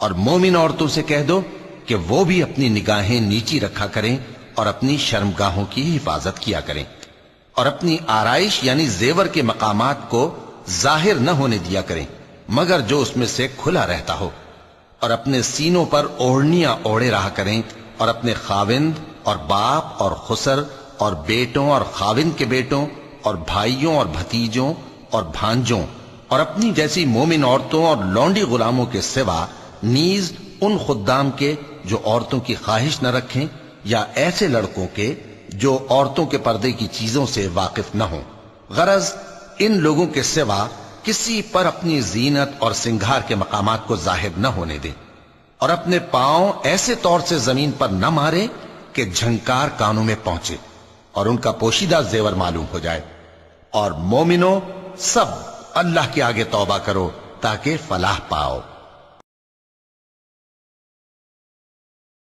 اور مومن عورتوں سے کہہ دو کہ وہ بھی اپنی نگاہیں نیچی رکھا کریں اور اپنی شرمگاہوں کی حفاظت کیا کریں، اور اپنی آرائش یعنی زیور کے مقامات کو ظاہر نہ ہونے دیا کریں مگر جو اس میں سے کھلا رہتا ہو، اور اپنے سینوں پر اوڑھنیاں اوڑھے رہا کریں، اور اپنے خاوند اور باپ اور خسر اور بیٹوں اور خاوند کے بیٹوں اور بھائیوں اور بھتیجوں اور بھانجوں اور اپنی جیسی مومن عورتوں اور لونڈی غلاموں کے سوا نیز ان خدام کے جو عورتوں کی خواہش نہ رکھیں، یا ایسے لڑکوں کے جو عورتوں کے پردے کی چیزوں سے واقف نہ ہوں، غرض ان لوگوں کے سوا کسی پر اپنی زینت اور سنگھار کے مقامات کو ظاہر نہ ہونے دیں، اور اپنے پاؤں ایسے طور سے زمین پر نہ مارے کہ جھنکار کانوں میں پہنچے اور ان کا پوشیدہ زیور معلوم ہو جائے۔ اور مومنوں سب اللہ کے آگے توبہ کرو تاکہ فلاح پاؤ۔